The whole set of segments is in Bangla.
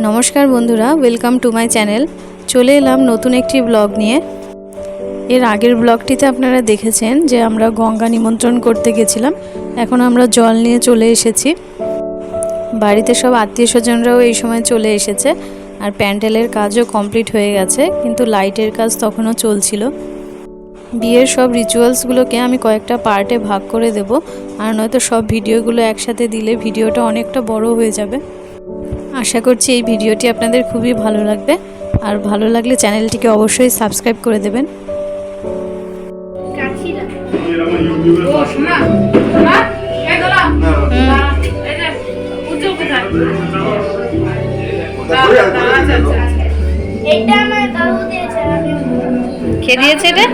নমস্কার বন্ধুরা, ওয়েলকাম টু মাই চ্যানেল। চলে এলাম নতুন একটি ব্লগ নিয়ে। এর আগের ব্লগটিতে আপনারা দেখেছেন যে আমরা গঙ্গা নিমন্ত্রণ করতে গেছিলাম। এখন আমরা জল নিয়ে চলে এসেছি। বাড়িতে সব আত্মীয় স্বজনরাও এই সময় চলে এসেছে, আর প্যান্ডেলের কাজও কমপ্লিট হয়ে গেছে, কিন্তু লাইটের কাজ তখনও চলছিল। বিয়ের সব রিচুয়ালসগুলোকে আমি কয়েকটা পার্টে ভাগ করে দেব, আর নয়তো সব ভিডিওগুলো একসাথে দিলে ভিডিওটা অনেকটা বড় হয়ে যাবে। আশা করছি এই ভিডিওটি আপনাদের খুবই ভালো লাগবে, আর ভালো লাগলে চ্যানেলটিকে অবশ্যই সাবস্ক্রাইব করে দেবেন। খেয়ে দিয়েছে এটা?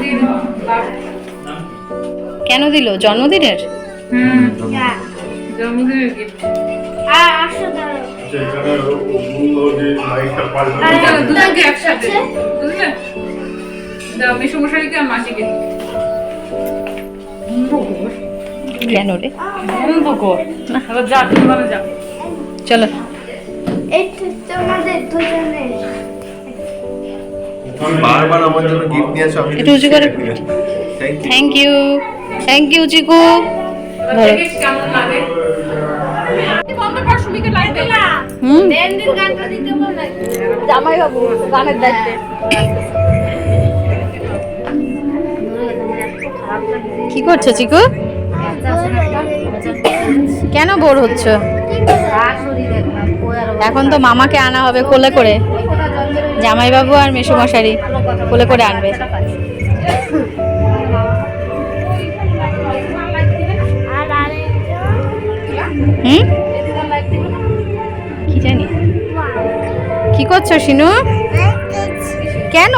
কেন দিল? জন্মদিনের? জন্মদিনের গিফট। দুজনকে একসাথে বুঝলে? দাও মেশোমশাইকে আর মাসিকে। কেন রে? বন্ধ কর। এবার যা তুমি যা। চলো। বারবার আমার জন্য গিফট নিয়ে আসো। একটু উঁচু করে। থ্যাংক ইউ, থ্যাংক ইউ চিকু। ধরো। কেমন লাগে? বন্ধ কর, সুমিকে লাইট দে না। দেনদিন গানটা দিতে বলে। জামাই বাবু গানের দায়িত্বে। কি করছো চিকু? কেন বোর হচ্ছ? এখন তো মামাকে আনা হবে কোলে করে। জামাইবাবু আর মেসোমশারি কোলে করে আনবে। কি জানি কি করছো শিনু? কেন?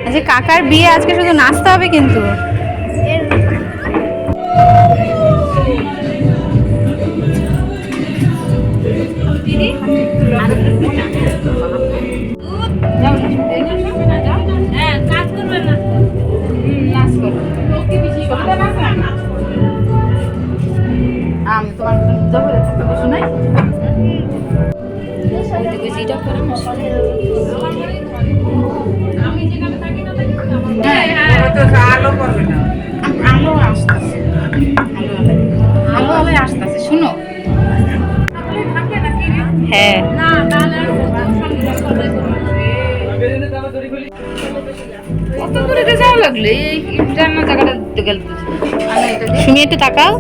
আজকে কাকার বিয়ে, আজকে শুধু নাচতে হবে কিন্তু। শুনো, হ্যাঁ কত দূরে যাওয়া লাগলো এই রান্না জায়গাটা দিতে গেল। সুমি একটু তাকাও।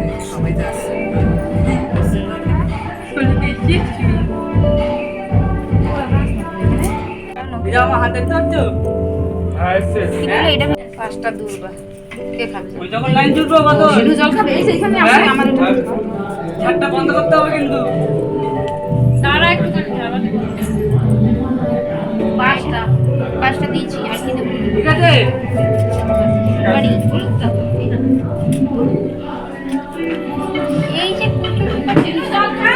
পাঁচটা দূরবা কে খাবে? ওই যখন লাইন জুড়বে কত শিনু জল খাবে? এই যে এখানে আমার ঝাড়টা বন্ধ করতে হবে কিন্তু। তারা একটু পাঁচটা পাঁচটা দিয়েছি আর কি দেবো? ঠিক আছে বাড়ি এই যে জল খা।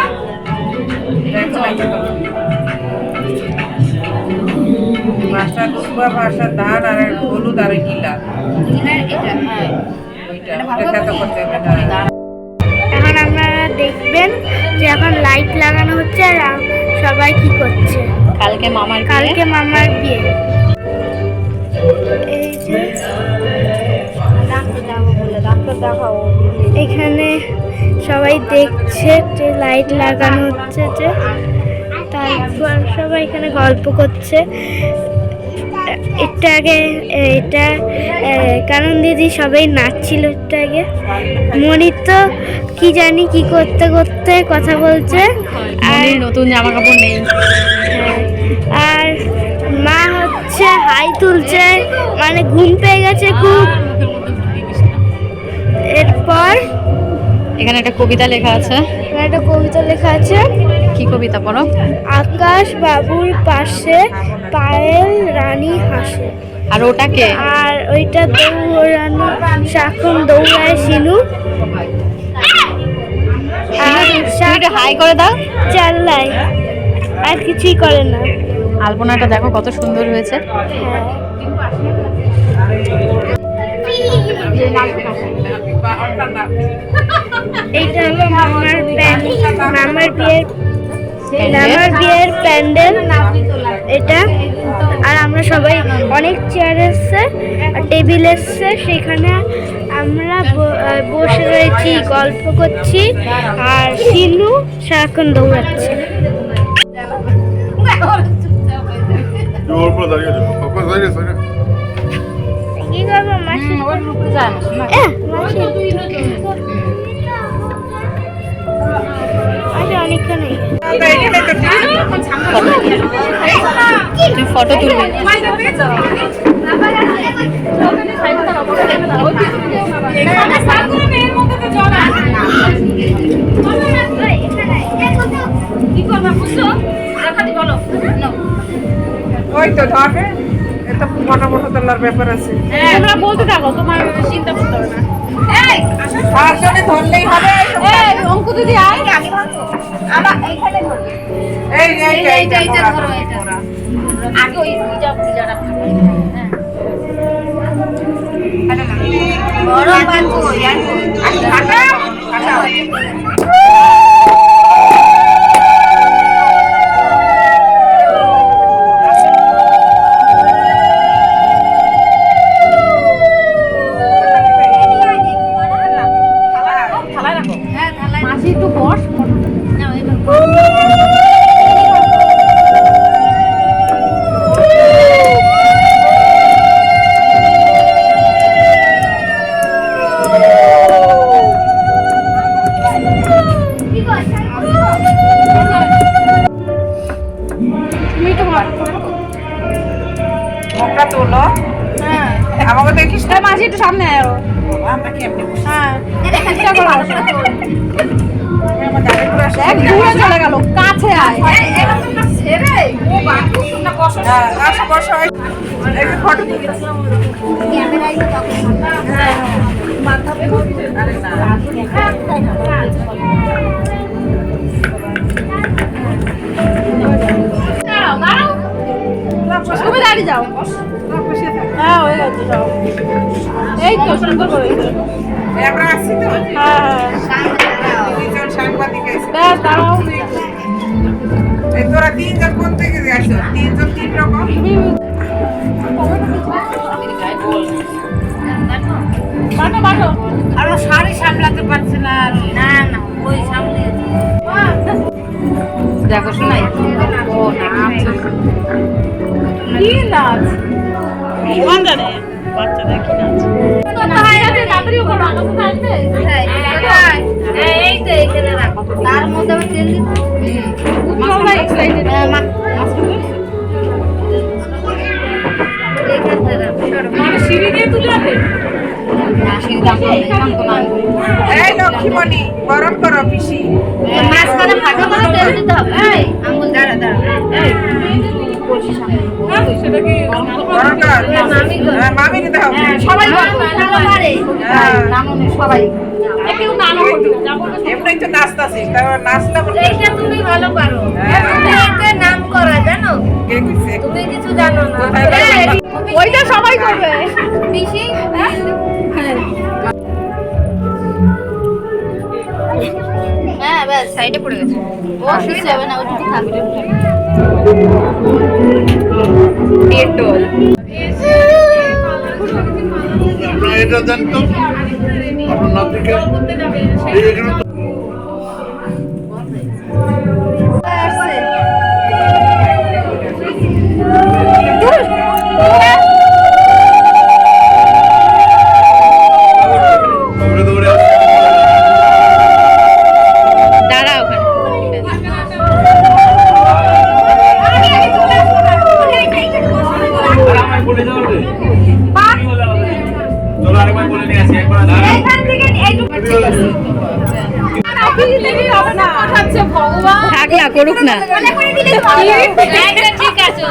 পাঁচটা দুর্বা পাঁচটা ধান আর হলুদ আর গিলা এটা হ্যাঁ ওইটা খেতে করতে হবে না। এখন আপনারা দেখবেন যে এখন লাইট লাগানো হচ্ছে আর সবাই কি করছে। কালকে মামার কালকে মামার বিয়ে। এই যে এখানে সবাই দেখছে যে লাইট লাগানো হচ্ছে, যে তারপর সবাই এখানে গল্প করছে। একটু আগে এটা কারণ দিদি সবাই নাচছিল একটু আগে। মনি তো কি জানি কি করতে করতে কথা বলছে, আর নতুন জামা কাপড় নেই। আর মা হচ্ছে হাই তুলছে, মানে ঘুম পেয়ে গেছে খুব। এরপর এখানে একটা কবিতা লেখা আছে। একটা কবিতা লেখা আছে। কি কবিতা পড়ো? আকাশ বাবুর পাশে পায়েল রানী হাসে। আর ওটাকে? আর ওইটা দৌড়ানো শাখন দৌড়ায় শিনু। আর হাই করে দাও। চাল্লায়, আর কিছুই করে না। আলপনাটা দেখো কত সুন্দর হয়েছে। এইটা হলো মামার বিয়ের আমার বিয়ের প্যান্ডেল এটা। আর আমরা সবাই অনেক চেয়ার এসছে আর টেবিল এসছে, সেখানে আমরা বসে রয়েছি, গল্প করছি। আর শিলু সারাক্ষণ দৌড়াচ্ছে। কি করবো মাসি? অনেকখানে ফটো তুলবি? কি করবা বুঝছো? রাখাতি বলো। ওই তো ধরবে, এটা মোটা মোটা তোলার ব্যাপার আছে। তোমরা বলতে থাকো, তোমার চিন্তা করতে হবে না। এই পাঁচজনে ধরলেই হবে। এই অঙ্কু দিদি আয়, আমি ধরবো। আমরা এইখানে ধরবো। এই এইটা ধরো, এটা আগে ওই পূজাটা বড় বাবু ইয়ার আটা আটা মাসি একটু বস না মুখটা তোলো। আমাকে দেখিস না? মাসি একটু সামনে আয়। আমরা কেমনে বসে? হ্যাঁ চেষ্টা করো আমার গাড়ি ঘোড়া এক দূরে চলে গেল, কাছে আয়। এরকম না ছেড়ে ও বাবু তোমরা বসো। আসো বসো, একটু ফটো তুলি। ক্যামেরায় তখন মাথা আরে না, দাঁড়াও দাঁড়াও, তুমি দাঁড়িয়ে যাও। হ্যাঁ হয়ে গেছে, যাও। এই তো সুন্দর করে। আমরা আসছি তো। হ্যাঁ দুইজন সাংবাদিক এসে। ব্যাস দাঁড়াও। এই তোরা তিনজন কোন থেকে আসছো? তিনজন তিন রকম। বাটো বাটো। আর শাড়ি সামলাতে পারছে না। না না ওই সামনে দেখো শোনাই। ও নাচ। কি নাচ? কোন জানে বাচ্চাদের কি নাচ? তাড়াতাড়ি করো, আমার সাথে আসবে। এই তো এখানে রাখো, তার মধ্যে আমি তেল দিই। সবাই এক্সাইটেড। মানে সিঁড়ি দিয়ে তুলে আনবে? না সিঁড়ি দাম এই লক্ষ্মীমণি, গরম করো পিসি। মাঝখানে ফাঁকা করে তেল দিতে হবে। এই আঙ্গুল দাঁড়া দাঁড়া। এই বলছি সামনে। সেটা কি গরম কর। হ্যাঁ, মামি নিতে হবে। সবাই পারে। হ্যাঁ। নামনে সবাই। কেউ নামও করবে। এমনি তো নাচতাছিস, তারপর নাচটা বলতে এইটা তুমি ভালো পারো। হ্যাঁ। তুমি এতে নাম করা জানো? কে কইছে? তুমি কিছু জানো না। কোথায় পারো? ওইটা সবাই করবে। পিসি হ্যাঁ ব্যাস সাইডে পড়ে গেছে। ও শুয়ে যাবে না, ওইটুকু থাকবে। পেট্রোল আপনারা এটা জানতো আপনার নাম থেকে এই এখানে তো দৌড়ে দৌড়ে আসছে। দাঁড়া ওখানে। আমায় বলে যাও রে চলো আরেকবার বলে নিয়ে আসি একবার এখান থেকে এইটুকু ঠিক আছে। থাক না, করুক না। মনে করে দিলে ঠিক আছে।